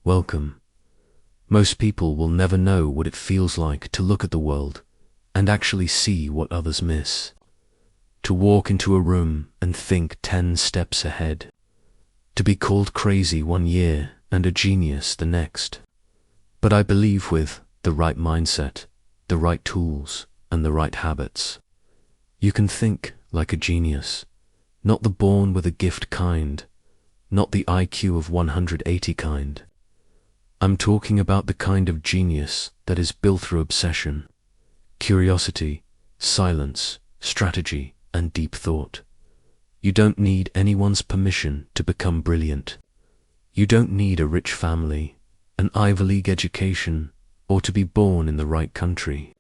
welcome. Most people will never know what it feels like to look at the world and actually see what others miss. To walk into a room and think 10 steps ahead. To be called crazy one year and a genius the next. But I believe with the right mindset, the right tools, and the right habits, you can think like a genius, not the born with a gift kind, not the IQ of 180 kind. I'm talking about the kind of genius that is built through obsession, curiosity, silence, strategy, and deep thought. You don't need anyone's permission to become brilliant. You don't need a rich family, an Ivy League education, or to be born in the right country.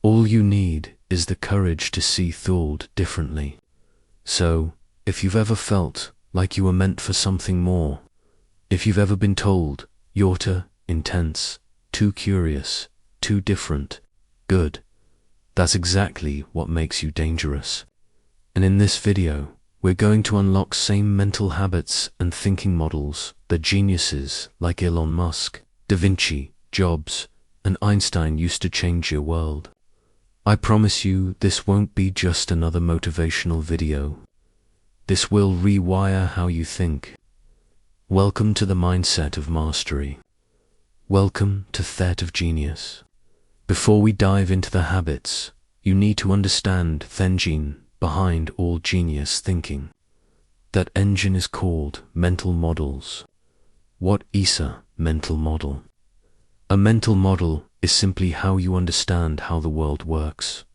All you need is the courage to see thought differently. So, if you've ever felt like you were meant for something more, if you've ever been told you're too intense, too curious, too different, good, that's exactly what makes you dangerous. And in this video, we're going to unlock same mental habits and thinking models that geniuses like Elon Musk, Da Vinci, Jobs, and Einstein used to change your world. I promise you this won't be just another motivational video. This will rewire how you think. Welcome to the mindset of mastery. Welcome to Threat of Genius. Before we dive into the habits, you need to understand the engine behind all genius thinking. That engine is called mental models. What is a mental model? A mental model is simply how you understand how the world works.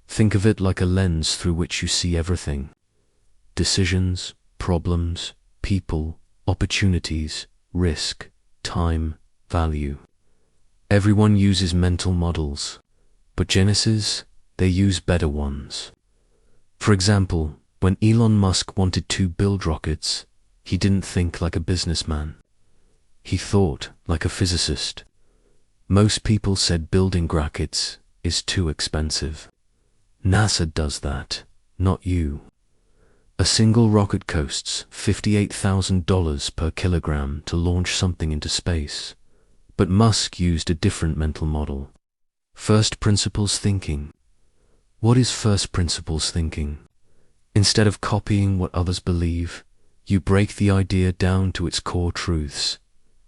Think of it like a lens through which you see everything. Decisions, problems, people, opportunities, risk, time, value. Everyone uses mental models, but geniuses, they use better ones. For example, when Elon Musk wanted to build rockets, he didn't think like a businessman. He thought like a physicist. Most people said building rockets is too expensive. NASA does that, not you. A single rocket costs $58,000 per kilogram to launch something into space. But Musk used a different mental model. First principles thinking. What is first principles thinking? Instead of copying what others believe, you break the idea down to its core truths,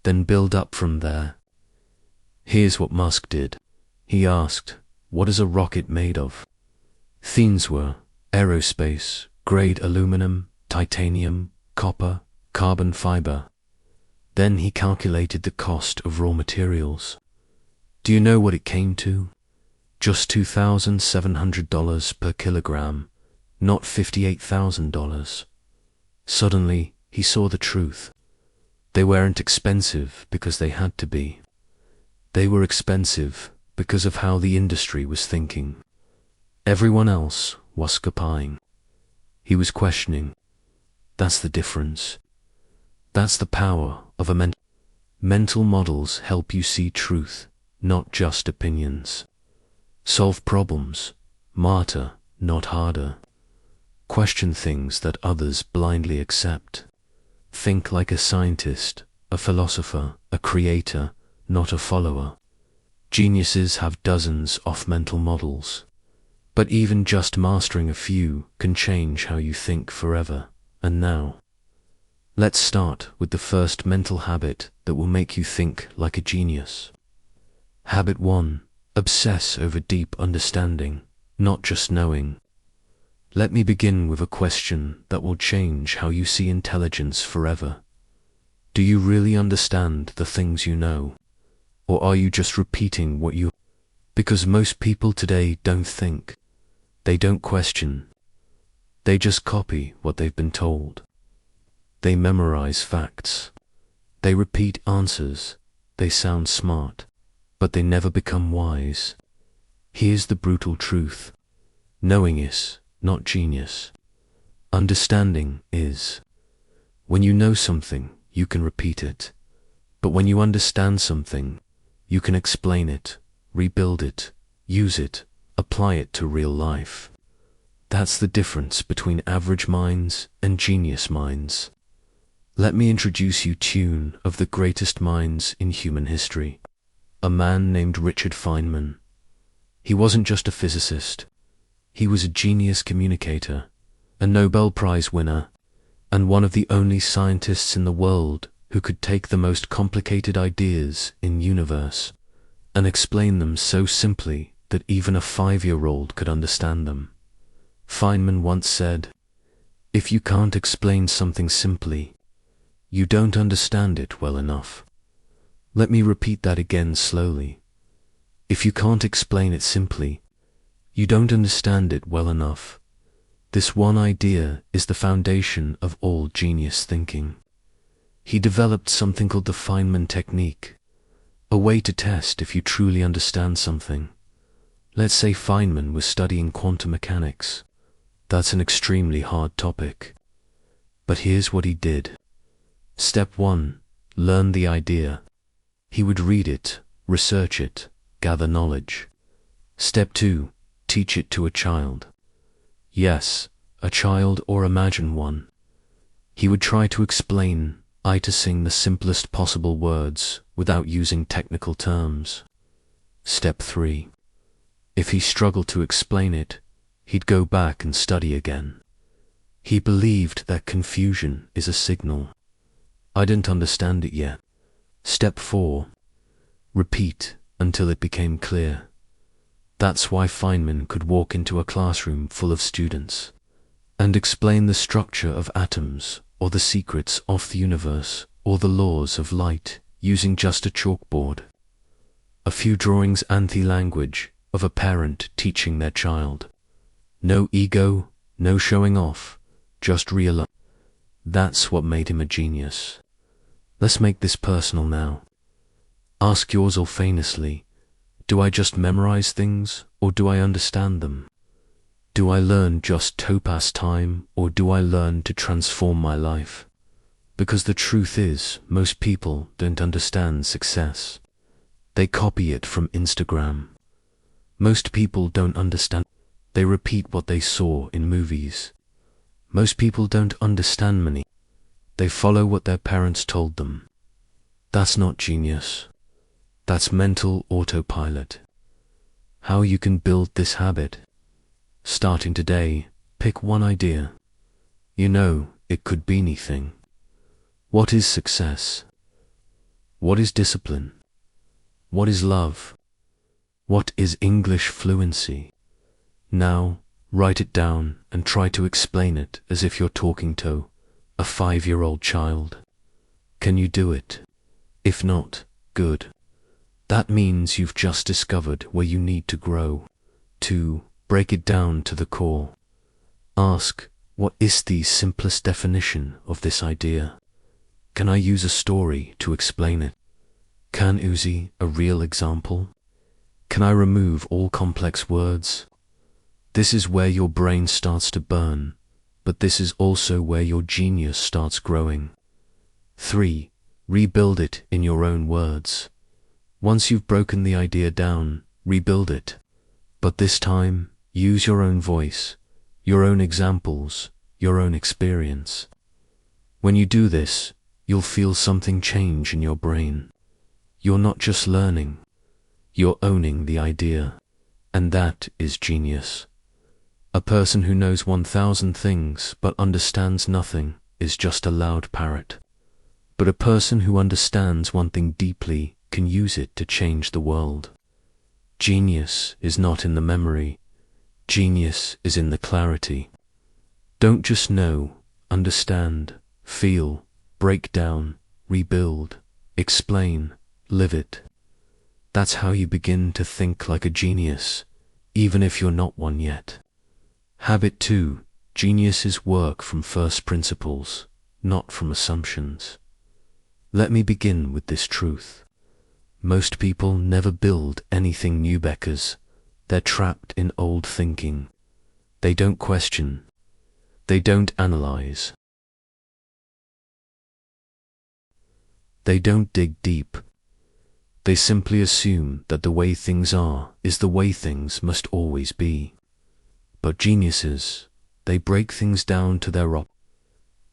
then build up from there. Here's what Musk did. He asked, what is a rocket made of? Themes were aerospace, grade aluminum, titanium, copper, carbon fiber. Then he calculated the cost of raw materials. Do you know what it came to? Just $2,700 per kilogram, not $58,000. Suddenly, he saw the truth. They weren't expensive because they had to be. They were expensive because of how the industry was thinking. Everyone else was copying. He was questioning. That's the difference. That's the power of a mental models help you see truth, not just opinions. Solve problems, smarter, not harder. Question things that others blindly accept. Think like a scientist, a philosopher, a creator, not a follower. Geniuses have dozens of mental models. But even just mastering a few can change how you think forever. And now, let's start with the first mental habit that will make you think like a genius. Habit 1. Obsess over deep understanding, not just knowing. Let me begin with a question that will change how you see intelligence forever. Do you really understand the things you know? Or are you just repeating what you... Because most people today don't think. They don't question. They just copy what they've been told. They memorize facts. They repeat answers. They sound smart, but they never become wise. Here's the brutal truth. Knowing is not genius. Understanding is. When you know something, you can repeat it. But when you understand something, you can explain it, rebuild it, use it, apply it to real life. That's the difference between average minds and genius minds. Let me introduce you to one of the greatest minds in human history, a man named Richard Feynman. He wasn't just a physicist. He was a genius communicator, a Nobel Prize winner, and one of the only scientists in the world who could take the most complicated ideas in the universe and explain them so simply that even a 5-year-old could understand them. Feynman once said, "If you can't explain something simply, you don't understand it well enough." Let me repeat that again slowly. If you can't explain it simply, you don't understand it well enough. This one idea is the foundation of all genius thinking. He developed something called the Feynman technique, a way to test if you truly understand something. Let's say Feynman was studying quantum mechanics. That's an extremely hard topic. But here's what he did. Step 1. Learn the idea. He would read it, research it, gather knowledge. Step 2. Teach it to a child. Yes, a child, or imagine one. He would try to explain the simplest possible words without using technical terms. Step 3. If he struggled to explain it, he'd go back and study again. He believed that confusion is a signal. I didn't understand it yet. Step 4. Repeat until it became clear. That's why Feynman could walk into a classroom full of students and explain the structure of atoms, or the secrets of the universe, or the laws of light using just a chalkboard. A few drawings and the language of a parent teaching their child. No ego, no showing off, just real. That's what made him a genius. Let's make this personal now. Ask yourself famously, do I just memorize things, or do I understand them? Do I learn just to pass time, or do I learn to transform my life? Because the truth is, most people don't understand success. They copy it from Instagram. Most people don't understand. They repeat what they saw in movies. Most people don't understand money. They follow what their parents told them. That's not genius. That's mental autopilot. How you can build this habit? Starting today, pick one idea. You know, it could be anything. What is success? What is discipline? What is love? What is English fluency? Now, write it down and try to explain it as if you're talking to a 5-year-old child. Can you do it? If not, good. That means you've just discovered where you need to grow. 2. Break it down to the core. Ask, what is the simplest definition of this idea? Can I use a story to explain it? Can use a real example? Can I remove all complex words? This is where your brain starts to burn, but this is also where your genius starts growing. 3. Rebuild it in your own words. Once you've broken the idea down, rebuild it. But this time, use your own voice, your own examples, your own experience. When you do this, you'll feel something change in your brain. You're not just learning, you're owning the idea. And that is genius. A person who knows 1,000 things but understands nothing is just a loud parrot. But a person who understands one thing deeply can use it to change the world. Genius is not in the memory. Genius is in the clarity. Don't just know, understand, feel, break down, rebuild, explain, live it. That's how you begin to think like a genius, even if you're not one yet. Habit 2. Geniuses work from first principles, not from assumptions. Let me begin with this truth. Most people never build anything new because they're trapped in old thinking. They don't question. They don't analyze. They don't dig deep. They simply assume that the way things are is the way things must always be. But geniuses, they break things down to their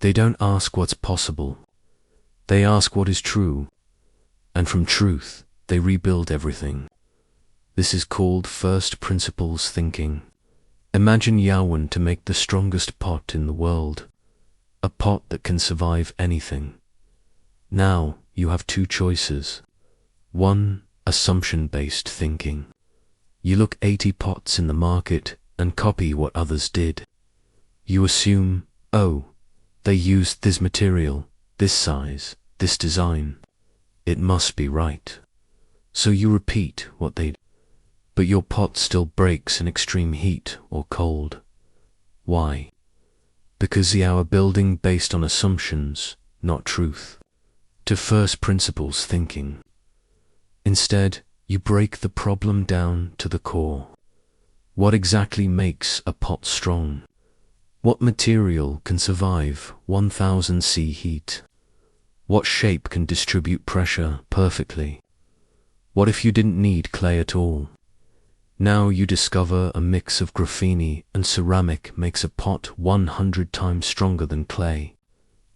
They don't ask what's possible. They ask what is true, and from truth they rebuild everything. This is called first principles thinking. Imagine Yawen to make the strongest pot in the world, a pot that can survive anything. Now you have two choices. One, assumption-based thinking. You look 80 pots in the market and copy what others did. You assume, oh, they used this material, this size, this design. It must be right. So you repeat what they did. But your pot still breaks in extreme heat or cold. Why? Because you are building based on assumptions, not truth. To first principles thinking. Instead, you break the problem down to the core. What exactly makes a pot strong? What material can survive 1000 C heat? What shape can distribute pressure perfectly? What if you didn't need clay at all? Now you discover a mix of graphene and ceramic makes a pot 100 times stronger than clay.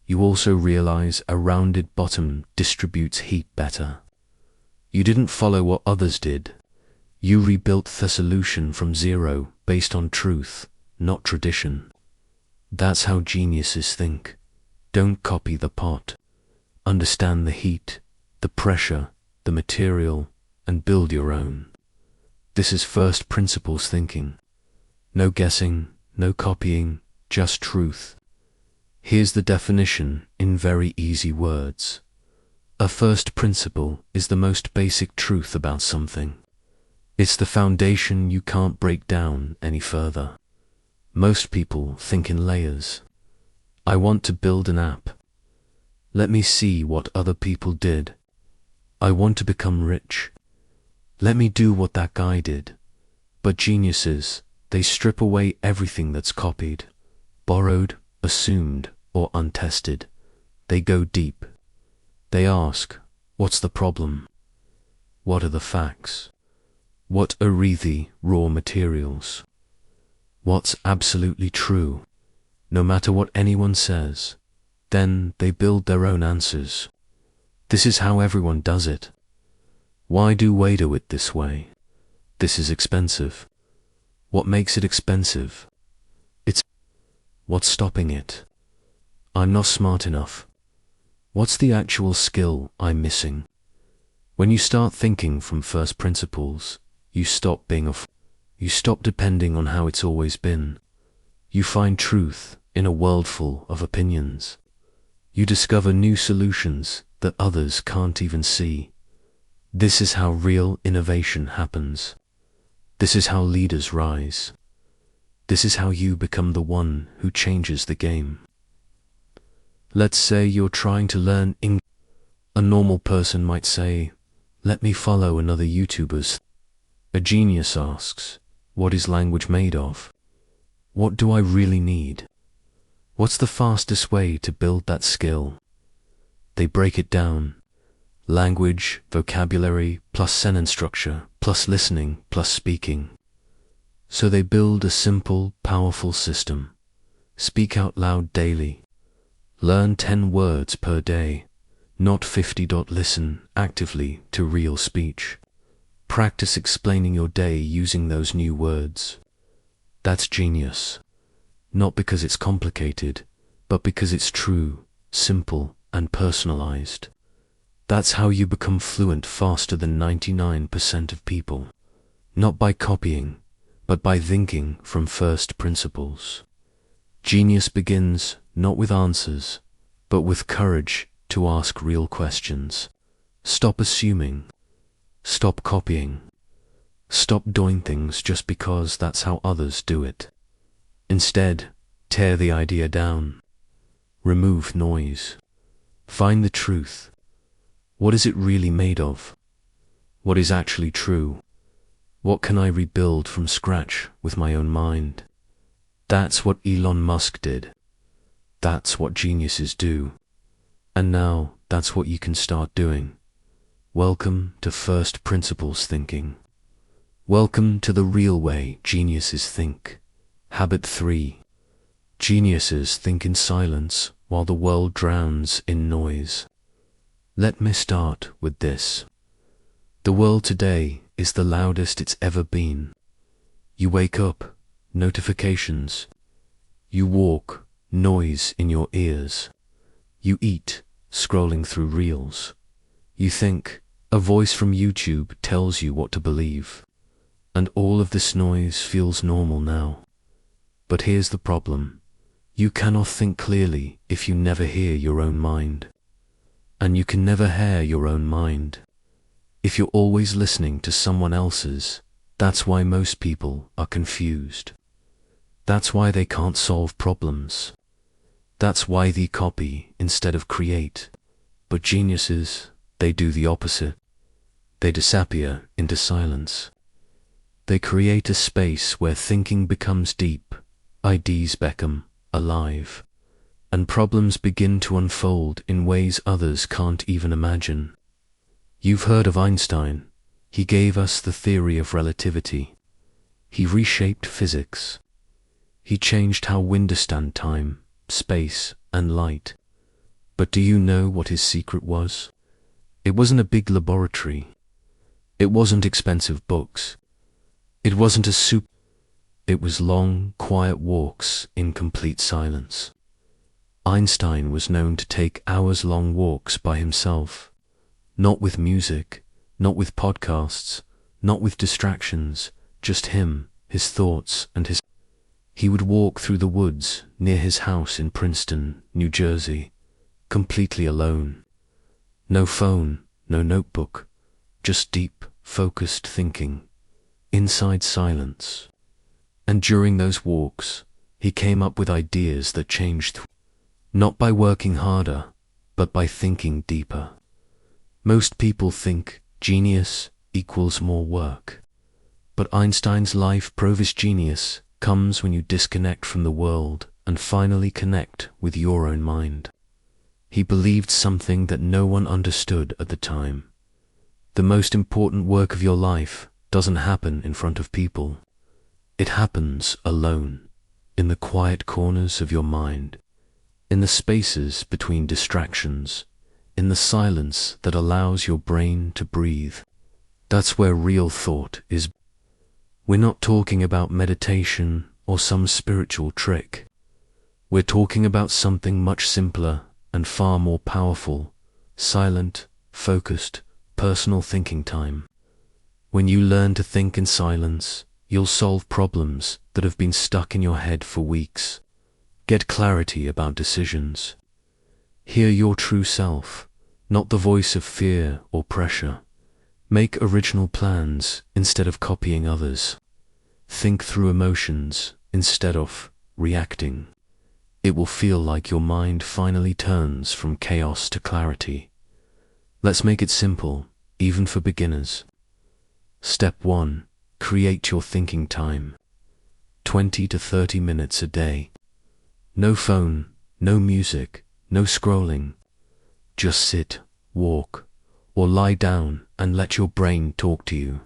You also realize a rounded bottom distributes heat better. You didn't follow what others did. You rebuilt the solution from zero based on truth, not tradition. That's how geniuses think. Don't copy the pot. Understand the heat, the pressure, the material, and build your own. This is first principles thinking. No guessing, no copying, just truth. Here's the definition in very easy words. A first principle is the most basic truth about something. It's the foundation you can't break down any further. Most people think in layers. I want to build an app. Let me see what other people did. I want to become rich. Let me do what that guy did. But geniuses, they strip away everything that's copied, borrowed, assumed, or untested. They go deep. They ask, what's the problem? What are the facts? What are the raw materials? What's absolutely true, no matter what anyone says? Then they build their own answers. This is how everyone does it. Why do we do it this way? This is expensive. What makes it expensive? It's what's stopping it? I'm not smart enough. What's the actual skill I'm missing? When you start thinking from first principles, you stop being you stop depending on how it's always been. You find truth in a world full of opinions. You discover new solutions that others can't even see. This is how real innovation happens. This is how leaders rise. This is how you become the one who changes the game. Let's say you're trying to learn English. A normal person might say, let me follow another YouTuber's. A genius asks, what is language made of? What do I really need? What's the fastest way to build that skill? They break it down. Language, vocabulary, plus sentence structure, plus listening, plus speaking. So they build a simple, powerful system. Speak out loud daily. Learn 10 words per day, not 50. Listen actively to real speech. Practice explaining your day using those new words. That's genius. Not because it's complicated, but because it's true, simple, and personalized. That's how you become fluent faster than 99% of people. Not by copying, but by thinking from first principles. Genius begins not with answers, but with courage to ask real questions. Stop assuming. Stop copying. Stop doing things just because that's how others do it. Instead, tear the idea down. Remove noise. Find the truth. What is it really made of? What is actually true? What can I rebuild from scratch with my own mind? That's what Elon Musk did. That's what geniuses do. And now that's what you can start doing. Welcome to first principles thinking. Welcome to the real way geniuses think. Habit 3. Geniuses think in silence while the world drowns in noise. Let me start with this. The world today is the loudest it's ever been. You wake up, notifications. You walk, noise in your ears. You eat, scrolling through reels. You think, a voice from YouTube tells you what to believe. And all of this noise feels normal now. But here's the problem. You cannot think clearly if you never hear your own mind. And you can never hear your own mind if you're always listening to someone else's. That's why most people are confused. That's why they can't solve problems. That's why they copy instead of create. But geniuses, they do the opposite. They disappear into silence. They create a space where thinking becomes deep, ideas become alive, and problems begin to unfold in ways others can't even imagine. You've heard of Einstein. He gave us the theory of relativity. He reshaped physics. He changed how we understand time, space, and light. But do you know what his secret was? It wasn't a big laboratory. It wasn't expensive books. It wasn't a soup. It was long, quiet walks in complete silence. Einstein was known to take hours-long walks by himself. Not with music, not with podcasts, not with distractions, just him, his thoughts, and his... He would walk through the woods near his house in Princeton, New Jersey, completely alone. No phone, no notebook, just deep, focused thinking, inside silence. And during those walks, he came up with ideas that changed, not by working harder, but by thinking deeper. Most people think genius equals more work. But Einstein's life proved his genius comes when you disconnect from the world and finally connect with your own mind. He believed something that no one understood at the time. The most important work of your life doesn't happen in front of people. It happens alone, in the quiet corners of your mind, in the spaces between distractions, in the silence that allows your brain to breathe. That's where real thought is. We're not talking about meditation or some spiritual trick. We're talking about something much simpler and far more powerful, silent, focused, personal thinking time. When you learn to think in silence, you'll solve problems that have been stuck in your head for weeks. Get clarity about decisions. Hear your true self, not the voice of fear or pressure. Make original plans instead of copying others. Think through emotions instead of reacting. It will feel like your mind finally turns from chaos to clarity. Let's make it simple, even for beginners. Step 1. Create your thinking time. 20 to 30 minutes a day. No phone, no music, no scrolling. Just sit, walk, or lie down and let your brain talk to you.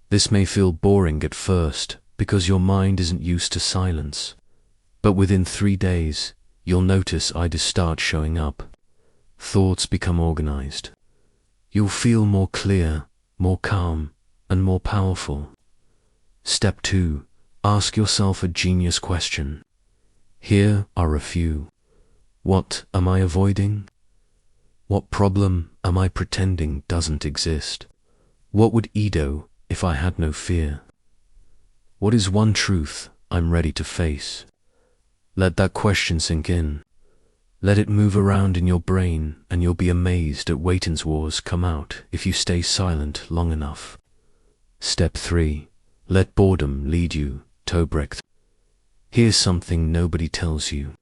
This may feel boring at first because your mind isn't used to silence. But within 3 days, you'll notice ideas start showing up. Thoughts become organized. You'll feel more clear, more calm, and more powerful. Step 2. Ask yourself a genius question. Here are a few. What am I avoiding? What problem am I pretending doesn't exist? What would Edo if I had no fear? What is one truth I'm ready to face? Let that question sink in. Let it move around in your brain, and you'll be amazed at Waiting's wars come out if you stay silent long enough. Step 3. Let boredom lead you to breakthrough. Here's something nobody tells you.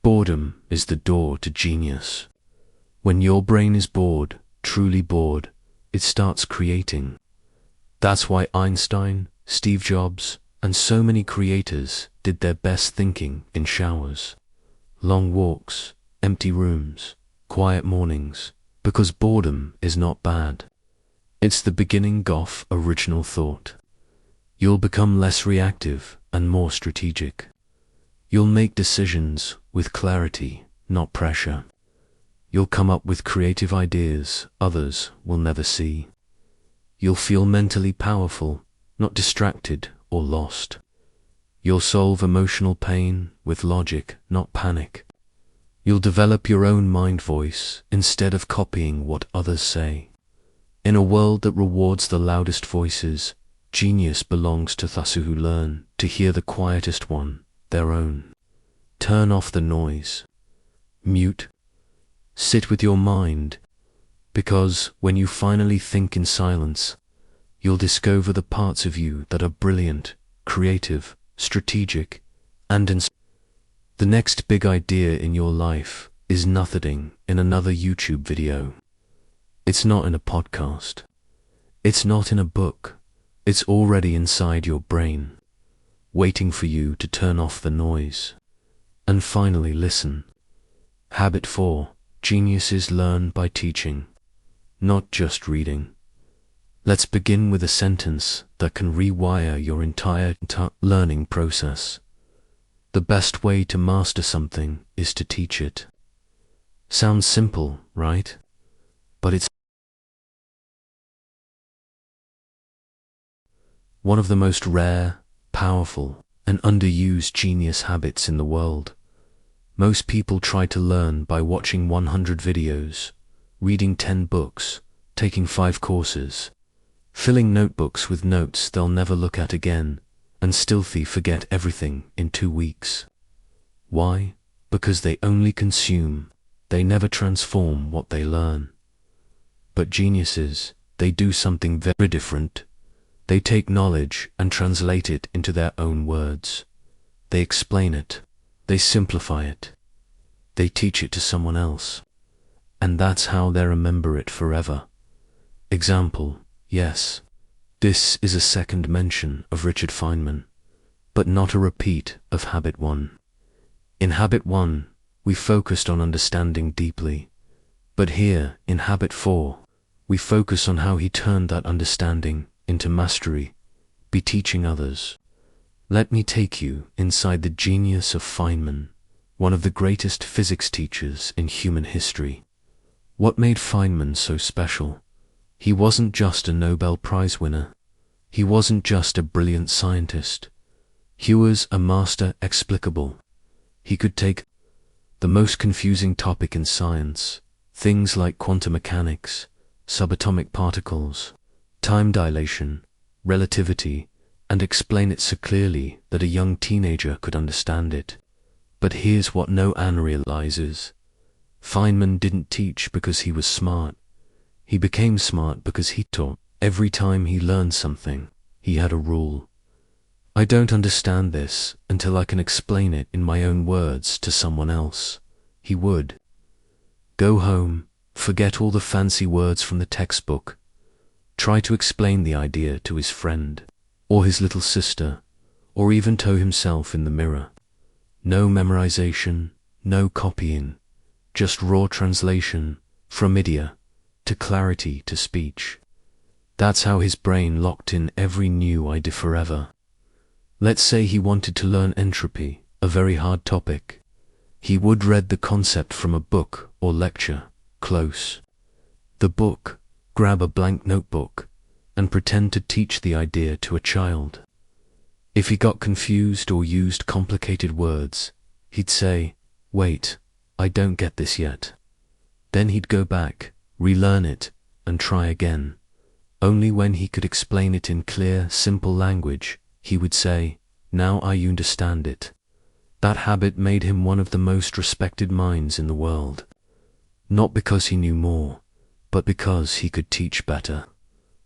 Boredom is the door to genius. When your brain is bored, truly bored, it starts creating. That's why Einstein, Steve Jobs, and so many creators did their best thinking in showers, long walks, empty rooms, quiet mornings, because boredom is not bad. It's the beginning of original thought. You'll become less reactive and more strategic. You'll make decisions with clarity, not pressure. You'll come up with creative ideas others will never see. You'll feel mentally powerful, not distracted or lost. You'll solve emotional pain with logic, not panic. You'll develop your own mind voice instead of copying what others say. In a world that rewards the loudest voices, genius belongs to those who learn to hear the quietest one, their own. Turn off the noise. Mute. Sit with your mind, because when you finally think in silence, you'll discover the parts of you that are brilliant, creative, strategic, and the next big idea in your life is nothing in another YouTube video. It's not in a podcast. It's not in a book. It's already inside your brain, waiting for you to turn off the noise and finally listen. Habit 4. Geniuses learn by teaching, not just reading. Let's begin with a sentence that can rewire your entire learning process. The best way to master something is to teach it. Sounds simple, right? But it's one of the most rare, powerful, and underused genius habits in the world. Most people try to learn by watching 100 videos, reading 10 books, taking 5 courses, filling notebooks with notes they'll never look at again, and stealthily forget everything in 2 weeks. Why? Because they only consume, they never transform what they learn. But geniuses, they do something very different. They take knowledge and translate it into their own words. They explain it. They simplify it. They teach it to someone else. And that's how they remember it forever. Example, yes. This is a second mention of Richard Feynman, but not a repeat of Habit 1. In Habit 1, we focused on understanding deeply, but here, in Habit 4, we focus on how he turned that understanding into mastery, be teaching others. Let me take you inside the genius of Feynman, one of the greatest physics teachers in human history. What made Feynman so special? He wasn't just a Nobel Prize winner. He wasn't just a brilliant scientist. He was a master explicable. He could take the most confusing topic in science, things like quantum mechanics, subatomic particles, time dilation, relativity, and explain it so clearly that a young teenager could understand it. But here's what no one realizes. Feynman didn't teach because he was smart. He became smart because he taught. Every time he learned something, he had a rule. I don't understand this until I can explain it in my own words to someone else. He would go home, forget all the fancy words from the textbook, try to explain the idea to his friend, or his little sister, or even to himself in the mirror. No memorization, no copying, just raw translation from idiot to clarity to speech. That's how his brain locked in every new idea forever. Let's say he wanted to learn entropy, a very hard topic. He would read the concept from a book or lecture, close the book, grab a blank notebook, and pretend to teach the idea to a child. If he got confused or used complicated words, he'd say, "Wait, I don't get this yet." Then he'd go back, relearn it, and try again. Only when he could explain it in clear, simple language, he would say, "Now I understand it." That habit made him one of the most respected minds in the world. Not because he knew more, but because he could teach better.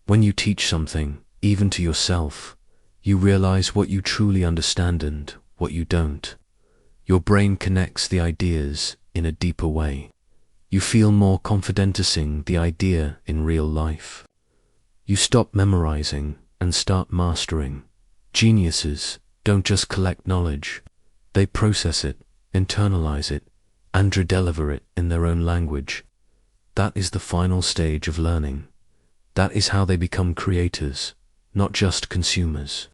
When you teach something, even to yourself, you realize what you truly understand and what you don't. Your brain connects the ideas in a deeper way. You feel more confident seeing the idea in real life. You stop memorizing and start mastering. Geniuses don't just collect knowledge. They process it, internalize it, and deliver it in their own language. That is the final stage of learning. That is how they become creators, not just consumers.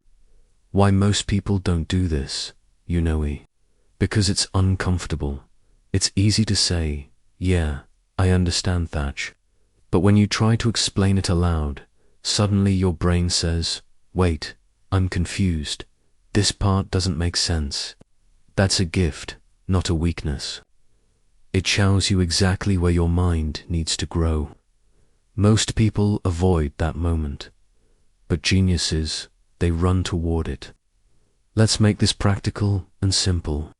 Why most people don't do this, Because it's uncomfortable. It's easy to say, "Yeah, I understand that. But when you try to explain it aloud, suddenly your brain says, wait, I'm confused. This part doesn't make sense. That's a gift, not a weakness. It shows you exactly where your mind needs to grow. Most people avoid that moment, but geniuses, they run toward it. Let's make this practical and simple.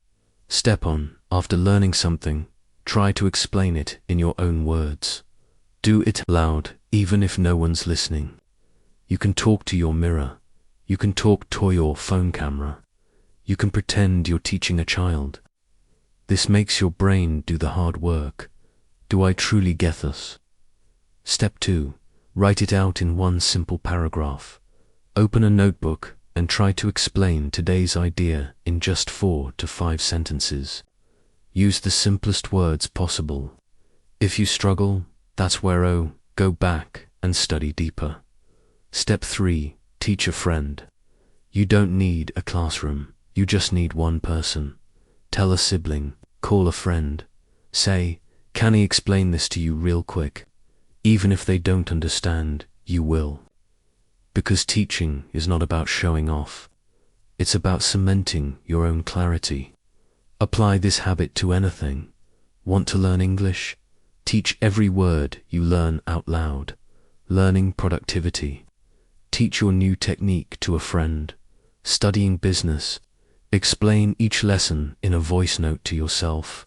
Step 1. After learning something, try to explain it in your own words. Do it loud, even if no one's listening. You can talk to your mirror. You can talk to your phone camera. You can pretend you're teaching a child. This makes your brain do the hard work. Do I truly get this? Step 2. Write it out in one simple paragraph. Open a notebook and try to explain today's idea in just 4 to 5 sentences. Use the simplest words possible. If you struggle, that's where go back and study deeper. Step 3. Teach a friend. You don't need a classroom, you just need one person. Tell a sibling, call a friend. Say, can I explain this to you real quick? Even if they don't understand, you will. Because teaching is not about showing off. It's about cementing your own clarity. Apply this habit to anything. Want to learn English? Teach every word you learn out loud. Learning productivity. Teach your new technique to a friend. Studying business. Explain each lesson in a voice note to yourself.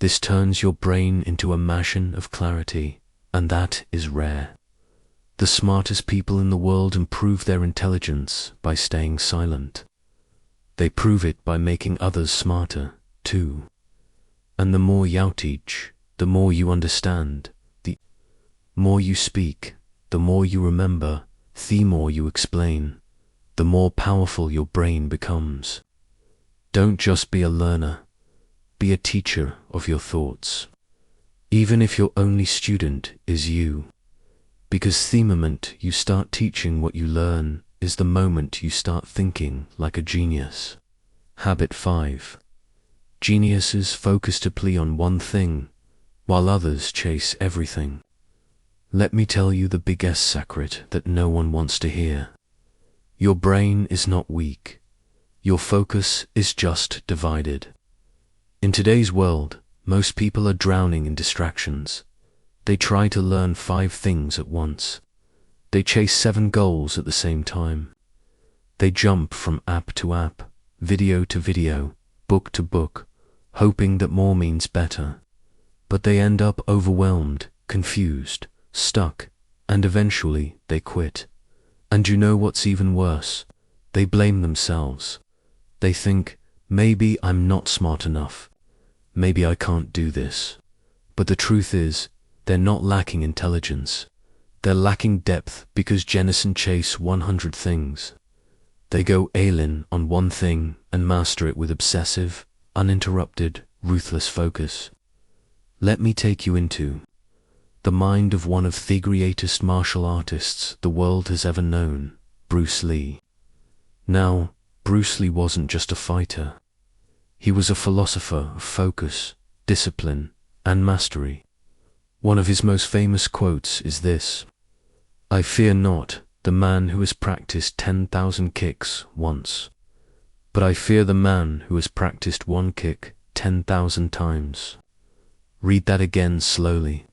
This turns your brain into a machine of clarity, and that is rare. The smartest people in the world improve their intelligence by staying silent. They prove it by making others smarter, too. And the more you teach, the more you understand. The more you speak, the more you remember. The more you explain, the more powerful your brain becomes. Don't just be a learner, be a teacher of your thoughts. Even if your only student is you. Because the moment you start teaching what you learn is the moment you start thinking like a genius. Habit 5. Geniuses focus deeply on one thing, while others chase everything. Let me tell you the biggest secret that no one wants to hear. Your brain is not weak. Your focus is just divided. In today's world, most people are drowning in distractions. They try to learn 5 things at once. They chase 7 goals at the same time. They jump from app to app, video to video, book to book, hoping that more means better. But they end up overwhelmed, confused, stuck, and eventually they quit. And you know what's even worse? They blame themselves. They think, maybe I'm not smart enough. Maybe I can't do this. But the truth is, they're not lacking intelligence. They're lacking depth because Edison chase 100 things. They go all in on one thing and master it with obsessive, uninterrupted, ruthless focus. Let me take you into the mind of one of the greatest martial artists the world has ever known, Bruce Lee. Now, Bruce Lee wasn't just a fighter. He was a philosopher of focus, discipline, and mastery. One of his most famous quotes is this: I fear not the man who has practiced 10,000 kicks once, but I fear the man who has practiced one kick 10,000 times. Read that again slowly.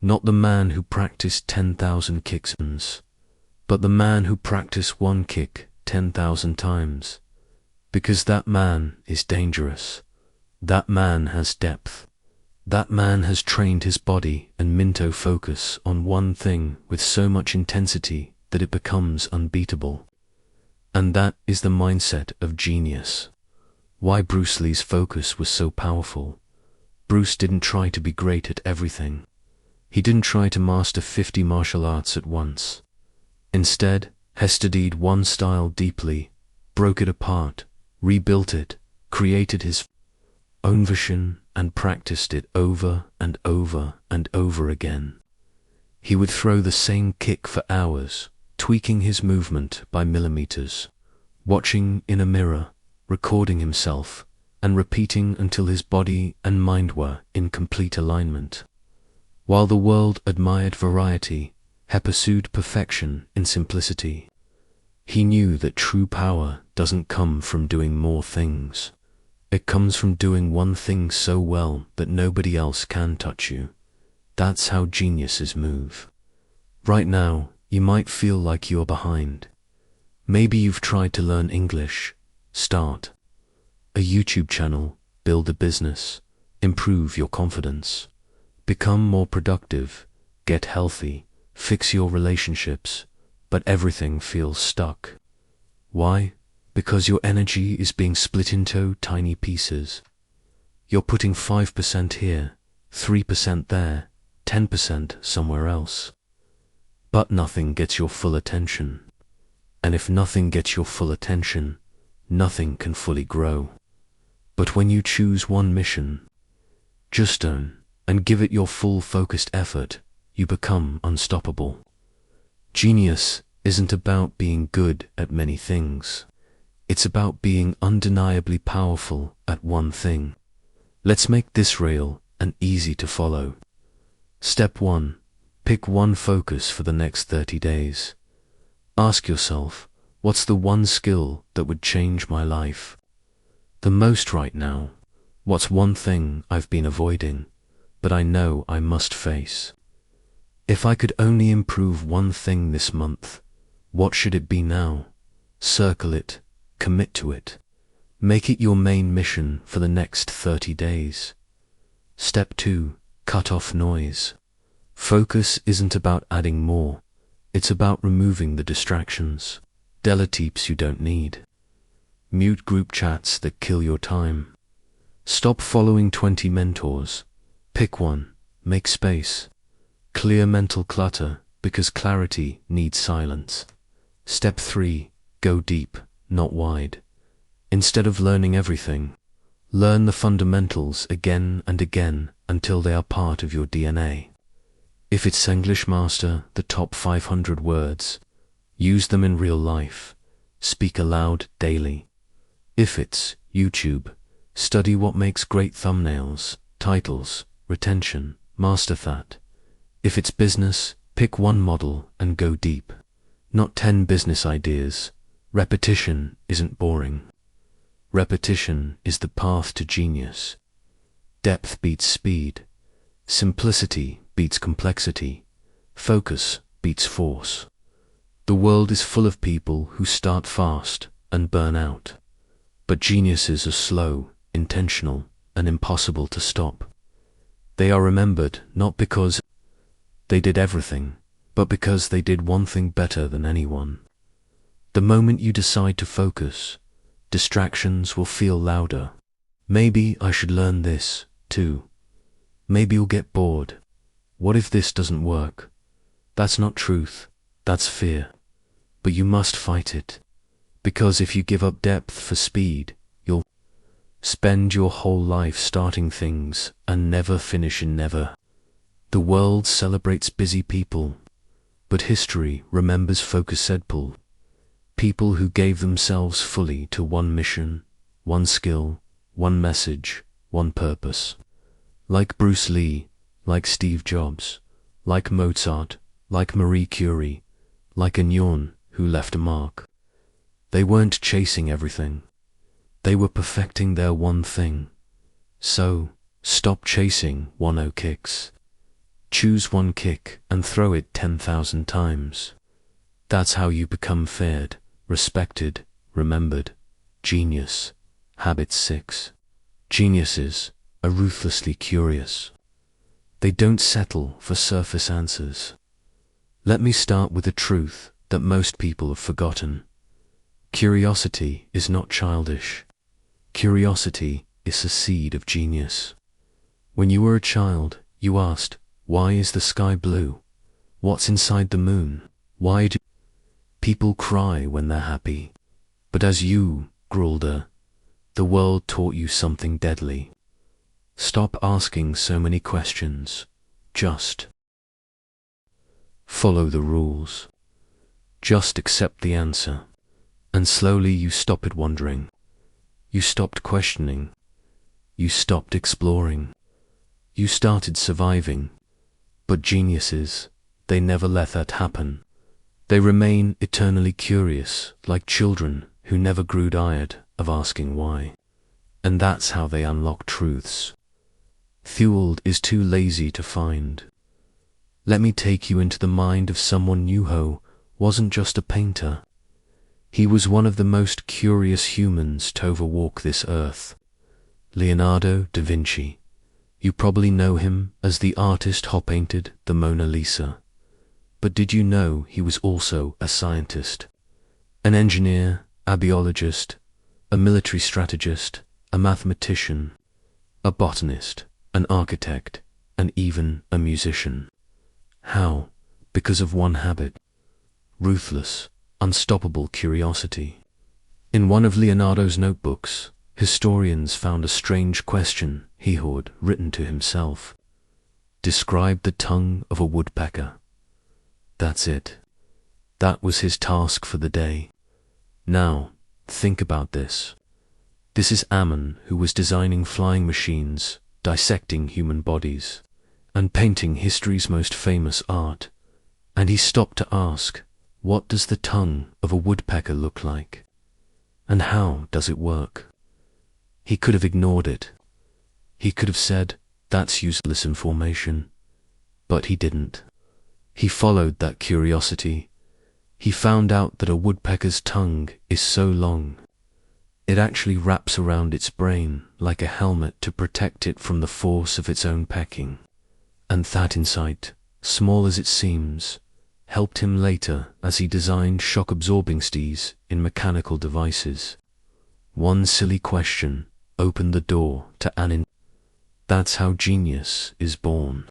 Not the man who practiced 10,000 kicks once, but the man who practiced one kick 10,000 times. Because that man is dangerous. That man has depth. That man has trained his body and mental focus on one thing with so much intensity that it becomes unbeatable. And that is the mindset of genius. Why Bruce Lee's focus was so powerful. Bruce didn't try to be great at everything. He didn't try to master 50 martial arts at once. Instead, he studied one style deeply, broke it apart, rebuilt it, created his own vision, and practiced it over and over and over again. He would throw the same kick for hours, tweaking his movement by millimeters, watching in a mirror, recording himself, and repeating until his body and mind were in complete alignment. While the world admired variety, he pursued perfection in simplicity. He knew that true power doesn't come from doing more things. It comes from doing one thing so well that nobody else can touch you. That's how geniuses move. Right now, you might feel like you're behind. Maybe you've tried to learn English, start a YouTube channel, build a business, improve your confidence, become more productive, get healthy, fix your relationships, but everything feels stuck. Why? Because your energy is being split into tiny pieces. You're putting 5% here, 3% there, 10% somewhere else. But nothing gets your full attention. And if nothing gets your full attention, nothing can fully grow. But when you choose one mission, just own and give it your full focused effort, you become unstoppable. Genius isn't about being good at many things. It's about being undeniably powerful at one thing. Let's make this real and easy to follow. Step 1. Pick one focus for the next 30 days. Ask yourself, what's the one skill that would change my life the most right now? What's one thing I've been avoiding, but I know I must face? If I could only improve one thing this month, what should it be now? Circle it, commit to it. Make it your main mission for the next 30 days. Step 2. Cut off noise. Focus isn't about adding more. It's about removing the distractions, deletips you don't need. Mute group chats that kill your time. Stop following 20 mentors. Pick one. Make space. Clear mental clutter, because clarity needs silence. Step 3. Go deep, not wide. Instead of learning everything, learn the fundamentals again and again until they are part of your DNA. If it's English master the top 500 words, use them in real life. Speak aloud daily. If it's YouTube, study what makes great thumbnails, titles, retention, master that. If it's business, pick one model and go deep. Not 10 business ideas. Repetition isn't boring. Repetition is the path to genius. Depth beats speed. Simplicity beats complexity. Focus beats force. The world is full of people who start fast and burn out. But geniuses are slow, intentional, and impossible to stop. They are remembered not because they did everything, but because they did one thing better than anyone. The moment you decide to focus, distractions will feel louder. Maybe I should learn this, too. Maybe you'll get bored. What if this doesn't work? That's not truth, that's fear. But you must fight it. Because if you give up depth for speed, you'll spend your whole life starting things and never finish in never. The world celebrates busy people, but history remembers focused people who gave themselves fully to one mission, one skill, one message, one purpose. Like Bruce Lee, like Steve Jobs, like Mozart, like Marie Curie, like Edison, who left a mark. They weren't chasing everything. They were perfecting their one thing. So, stop chasing 10 kicks. Choose one kick and throw it 10,000 times. That's how you become feared, respected, remembered. Genius. Habit 6. Geniuses are ruthlessly curious. They don't settle for surface answers. Let me start with a truth that most people have forgotten. Curiosity is not childish. Curiosity is a seed of genius. When you were a child, you asked, why is the sky blue? What's inside the moon? Why do people cry when they're happy? But as you grew older, the world taught you something deadly. Stop asking so many questions. Just follow the rules. Just accept the answer. And slowly you stopped wondering. You stopped questioning. You stopped exploring. You started surviving. But geniuses, they never let that happen. They remain eternally curious, like children who never grew tired of asking why. And that's how they unlock truths Thewald is too lazy to find. Let me take you into the mind of someone who wasn't just a painter. He was one of the most curious humans to ever walk this earth. Leonardo da Vinci. You probably know him as the artist who painted the Mona Lisa. But did you know he was also a scientist? An engineer, a biologist, a military strategist, a mathematician, a botanist, an architect, and even a musician. How? Because of one habit. Ruthless, unstoppable curiosity. In one of Leonardo's notebooks, historians found a strange question he had written to himself. Describe the tongue of a woodpecker. That's it. That was his task for the day. Now, think about this. This is Ammon, who was designing flying machines, dissecting human bodies, and painting history's most famous art. And he stopped to ask, what does the tongue of a woodpecker look like? And how does it work? He could have ignored it. He could have said, that's useless information. But he didn't. He followed that curiosity. He found out that a woodpecker's tongue is so long. It actually wraps around its brain like a helmet to protect it from the force of its own pecking. And that insight, small as it seems, helped him later as he designed shock-absorbing stees in mechanical devices. One silly question opened the door to an That's how genius is born.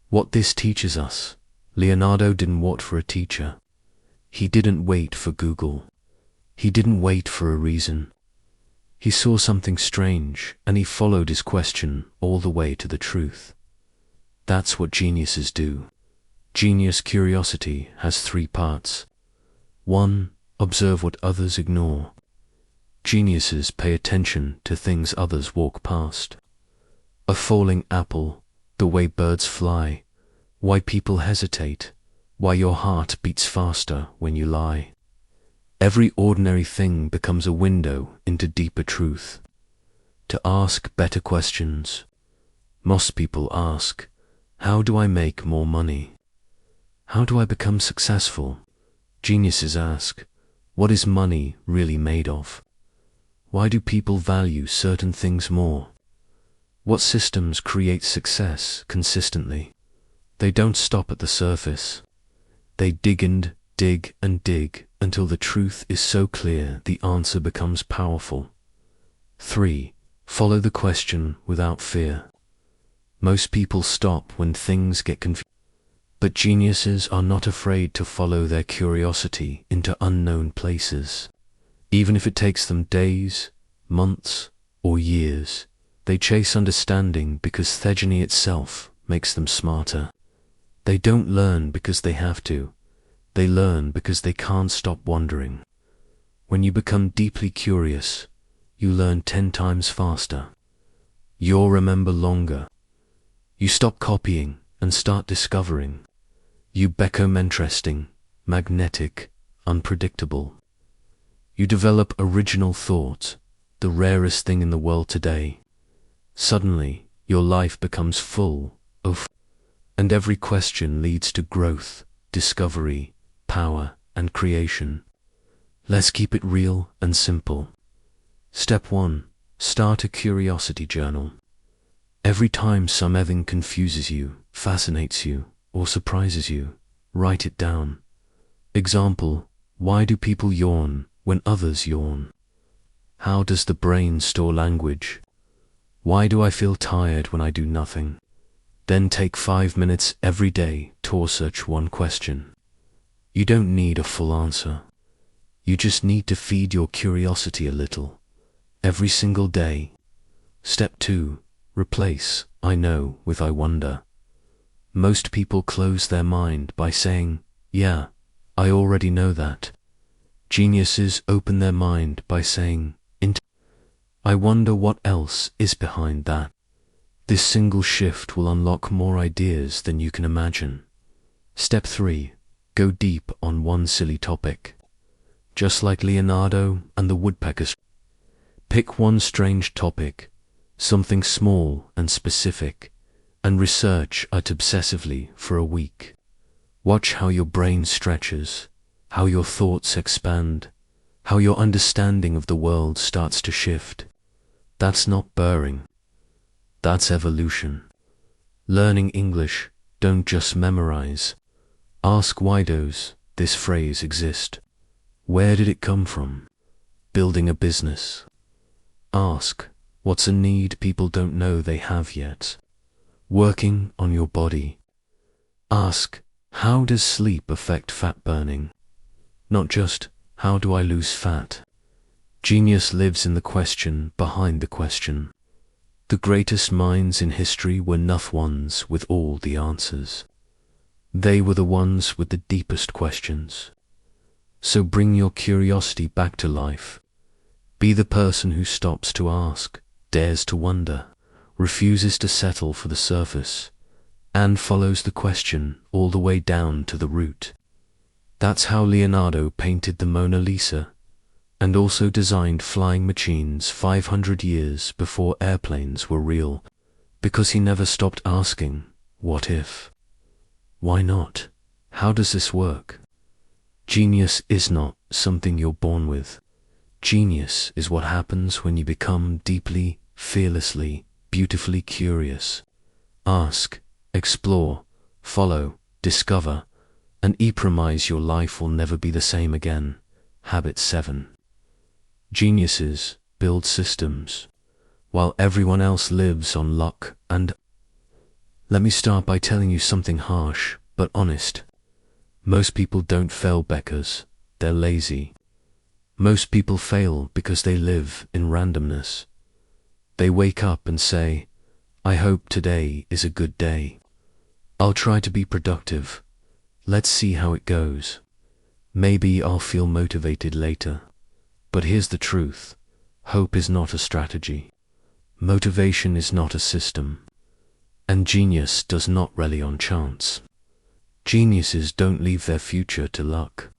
What this teaches us, Leonardo didn't wait for a teacher. He didn't wait for Google. He didn't wait for a reason. He saw something strange and he followed his question all the way to the truth. That's what geniuses do. Genius curiosity has 3 parts. 1. Observe what others ignore. Geniuses pay attention to things others walk past. A falling apple, the way birds fly, why people hesitate, why your heart beats faster when you lie. Every ordinary thing becomes a window into deeper truth. To ask better questions. Most people ask, how do I make more money? How do I become successful? Geniuses ask, what is money really made of? Why do people value certain things more? What systems create success consistently? They don't stop at the surface. They dig and dig and dig until the truth is so clear the answer becomes powerful. 3. Follow the question without fear. Most people stop when things get confusing. But geniuses are not afraid to follow their curiosity into unknown places. Even if it takes them days, months, or years, they chase understanding because theogony itself makes them smarter. They don't learn because they have to. They learn because they can't stop wondering. When you become deeply curious, you learn 10 times faster. You'll remember longer. You stop copying and start discovering. You become interesting, magnetic, unpredictable. You develop original thought, the rarest thing in the world today. Suddenly, your life becomes full of, and every question leads to growth, discovery, power, and creation. Let's keep it real and simple. Step 1. Start a curiosity journal. Every time something confuses you, fascinates you, or surprises you, write it down. Example, why do people yawn when others yawn? How does the brain store language? Why do I feel tired when I do nothing? Then take 5 minutes every day to research one question. You don't need a full answer. You just need to feed your curiosity a little. Every single day. Step 2. Replace I know with I wonder. Most people close their mind by saying, yeah, I already know that. Geniuses open their mind by saying, I wonder what else is behind that. This single shift will unlock more ideas than you can imagine. Step 3. Go deep on one silly topic. Just like Leonardo and the woodpeckers. Pick one strange topic, something small and specific, and research it obsessively for a week. Watch how your brain stretches, how your thoughts expand, how your understanding of the world starts to shift. That's not boring. That's evolution. Learning English, don't just memorize. Ask why does this phrase exist? Where did it come from? Building a business. Ask, what's a need people don't know they have yet? Working on your body. Ask, how does sleep affect fat burning? Not just, how do I lose fat? Genius lives in the question behind the question. The greatest minds in history were not ones with all the answers. They were the ones with the deepest questions. So bring your curiosity back to life. Be the person who stops to ask, dares to wonder, refuses to settle for the surface, and follows the question all the way down to the root. That's how Leonardo painted the Mona Lisa, and also designed flying machines 500 years before airplanes were real, because he never stopped asking, what if? Why not? How does this work? Genius is not something you're born with. Genius is what happens when you become deeply, fearlessly, beautifully curious. Ask, explore, follow, discover, and promise your life will never be the same again. Habit 7. Geniuses build systems, while everyone else lives on luck and... Let me start by telling you something harsh, but honest. Most people don't fail because they're lazy. Most people fail because they live in randomness. They wake up and say, I hope today is a good day. I'll try to be productive. Let's see how it goes. Maybe I'll feel motivated later. But here's the truth. Hope is not a strategy. Motivation is not a system. And genius does not rely on chance. Geniuses don't leave their future to luck.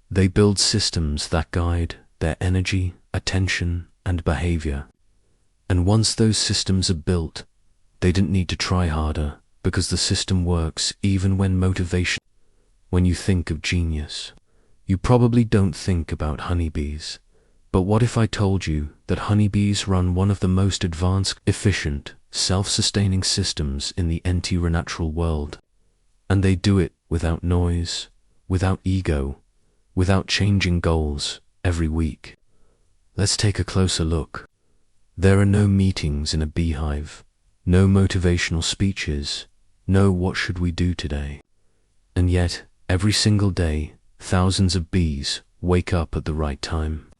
They build systems that guide their energy, attention, and behavior. And once those systems are built, they didn't need to try harder because the system works even when motivation... When you think of genius, you probably don't think about honeybees. But what if I told you that honeybees run one of the most advanced, efficient, self-sustaining systems in the entire natural world? And they do it without noise, without ego, without changing goals every week. Let's take a closer look. There are no meetings in a beehive, no motivational speeches, no what should we do today. And yet, every single day, thousands of bees wake up at the right time.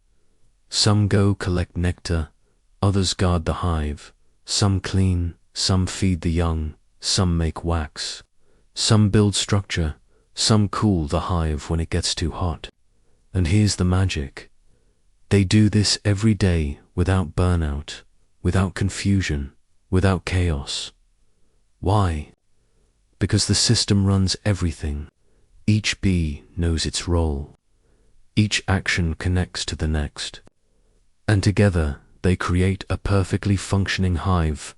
Some go collect nectar, others guard the hive, some clean, some feed the young, some make wax, some build structure, some cool the hive when it gets too hot. And here's the magic. They do this every day without burnout, without confusion, without chaos. Why? Because the system runs everything. Each bee knows its role. Each action connects to the next. And together they create a perfectly functioning hive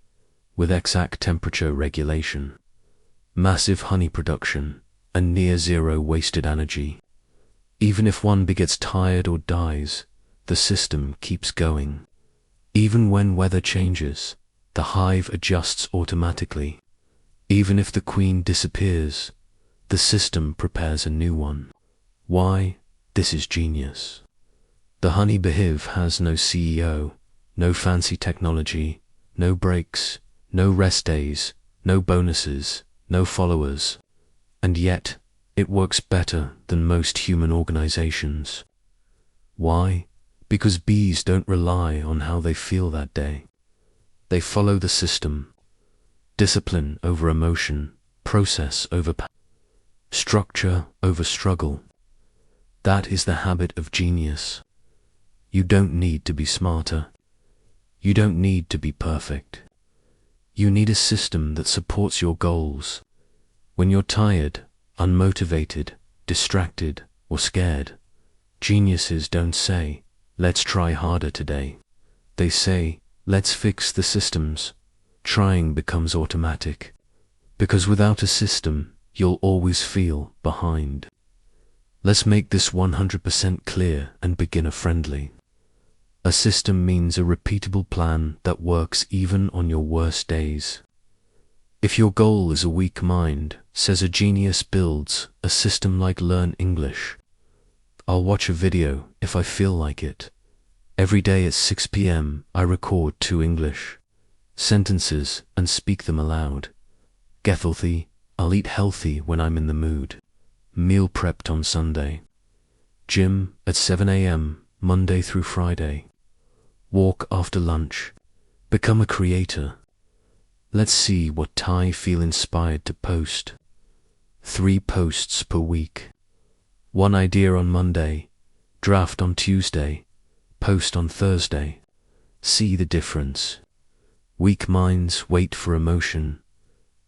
with exact temperature regulation, massive honey production, and near zero wasted energy. Even if one bee gets tired or dies, the system keeps going. Even when weather changes, the hive adjusts automatically. Even if the queen disappears, the system prepares a new one. Why? This is genius. The honey beehive has no CEO, no fancy technology, no breaks, no rest days, no bonuses, no followers. And yet, it works better than most human organizations. Why? Because bees don't rely on how they feel that day. They follow the system. Discipline over emotion, process over structure over struggle. That is the habit of genius. You don't need to be smarter. You don't need to be perfect. You need a system that supports your goals. When you're tired, unmotivated, distracted, or scared, geniuses don't say, "Let's try harder today." They say, "Let's fix the systems." Trying becomes automatic. Because without a system, you'll always feel behind. Let's make this 100% clear and beginner-friendly. A system means a repeatable plan that works even on your worst days. If your goal is a weak mind, says a genius builds a system like Learn English. I'll watch a video if I feel like it. Every day at 6 p.m. I record 2 English sentences and speak them aloud. Get healthy, I'll eat healthy when I'm in the mood. Meal prepped on Sunday. Gym at 7 a.m. Monday through Friday. Walk after lunch. Become a creator. Let's see what I feel inspired to post. 3 posts per week. 1 idea on Monday, draft on Tuesday, post on Thursday. See the difference. Weak minds wait for emotion.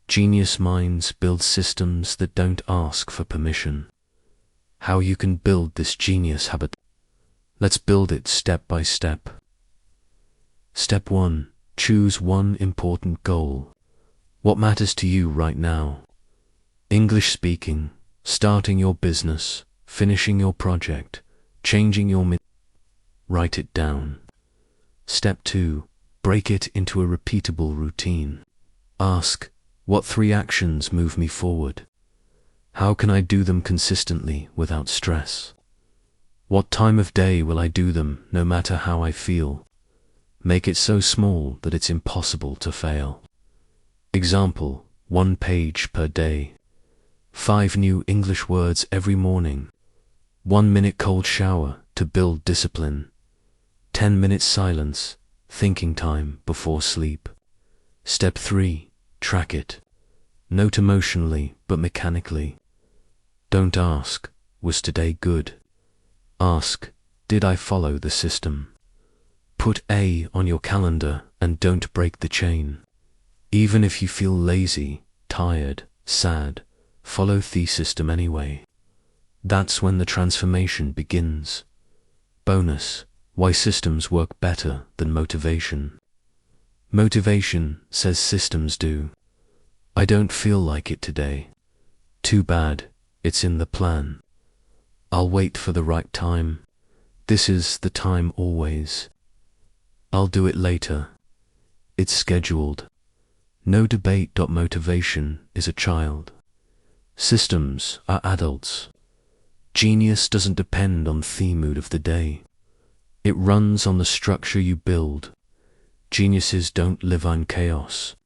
Genius minds build systems that don't ask for permission. How you can build this genius habit? Let's build it step by step. Step 1. Choose one important goal. What matters to you right now? English speaking, starting your business, finishing your project, changing your Write it down. Step 2. Break it into a repeatable routine. Ask, what 3 actions move me forward? How can I do them consistently without stress? What time of day will I do them no matter how I feel? Make it so small that it's impossible to fail. Example, 1 page per day. 5 new English words every morning. 1 minute cold shower to build discipline. 10 minutes silence, thinking time before sleep. Step 3. Track it. Note emotionally but mechanically. Don't ask, was today good? Ask, did I follow the system? Put A on your calendar and don't break the chain. Even if you feel lazy, tired, sad, follow the system anyway. That's when the transformation begins. Bonus, why systems work better than motivation. Motivation says systems do. I don't feel like it today. Too bad, it's in the plan. I'll wait for the right time. This is the time always. I'll do it later. It's scheduled. No debate. Motivation is a child. Systems are adults. Genius doesn't depend on the mood of the day. It runs on the structure you build. Geniuses don't live in chaos.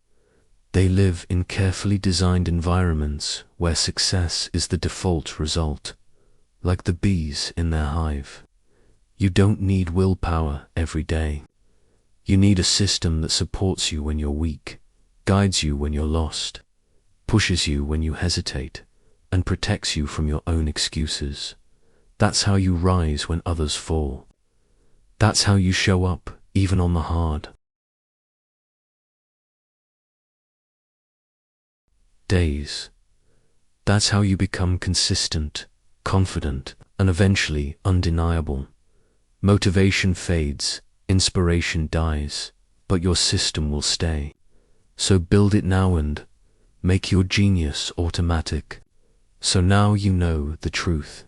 They live in carefully designed environments where success is the default result, like the bees in their hive. You don't need willpower every day. You need a system that supports you when you're weak, guides you when you're lost, pushes you when you hesitate, and protects you from your own excuses. That's how you rise when others fall. That's how you show up, even on the hard days. That's how you become consistent, confident, and eventually undeniable. Motivation fades, inspiration dies, but your system will stay. So build it now and make your genius automatic. So now you know the truth.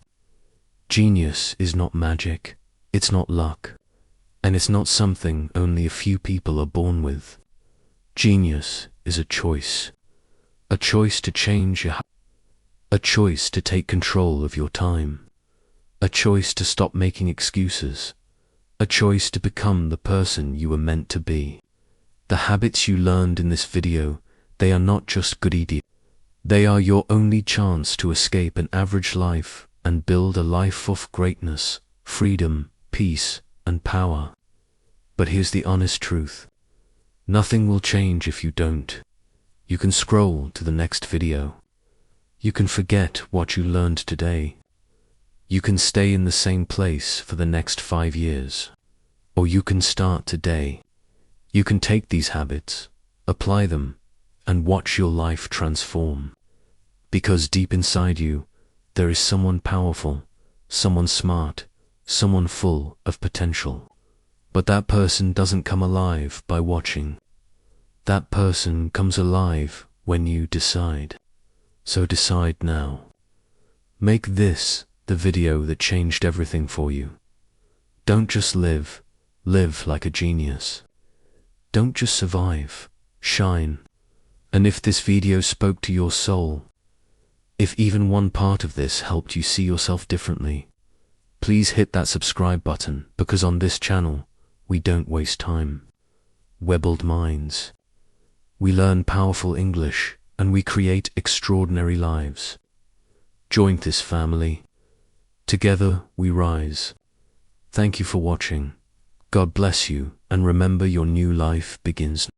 Genius is not magic, it's not luck, and it's not something only a few people are born with. Genius is a choice. A choice to change a choice to take control of your time. A choice to stop making excuses. A choice to become the person you were meant to be. The habits you learned in this video, they are not just good ideas. They are your only chance to escape an average life and build a life of greatness, freedom, peace, and power. But here's the honest truth. Nothing will change if you don't. You can scroll to the next video. You can forget what you learned today. You can stay in the same place for the next 5 years. Or you can start today. You can take these habits, Apply them and watch your life transform. Because deep inside you, there is someone powerful, someone smart, someone full of potential. But that person doesn't come alive by watching. That person comes alive when you decide. So decide now. Make this the video that changed everything for you. Don't just live, live like a genius. Don't just survive, shine. And if this video spoke to your soul, if even one part of this helped you see yourself differently, please hit that subscribe button, because on this channel, we don't waste time. Webbled minds. We learn powerful English and we create extraordinary lives. Join this family. Together we rise. Thank you for watching. God bless you, and remember, your new life begins